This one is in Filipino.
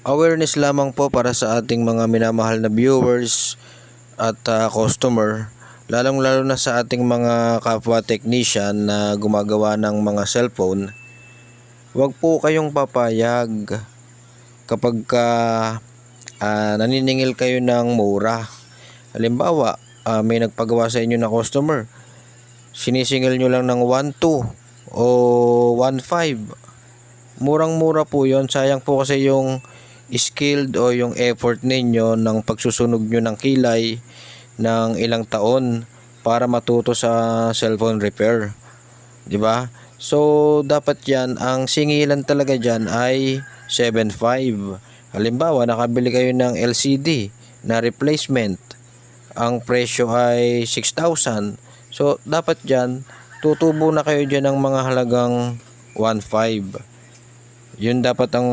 Awareness lamang po para sa ating mga minamahal na viewers at customer, lalong-lalo na sa ating mga kapwa technician na gumagawa ng mga cellphone. Huwag po kayong papayag kapag naniningil kayo ng mura. Halimbawa, may nagpagawa sa inyo na customer, sinisingil nyo lang ng 1.2 o 1.5. Murang-mura po yon. Sayang po kasi yung skilled o yung effort ninyo ng pagsusunog nyo ng kilay ng ilang taon para matuto sa cellphone repair, di ba? So dapat yan, ang singilan talaga dyan ay 7.5. Halimbawa, nakabili kayo ng LCD na replacement, ang presyo ay 6,000. So dapat dyan, tutubo na kayo dyan ng mga halagang 1.5. Yun dapat ang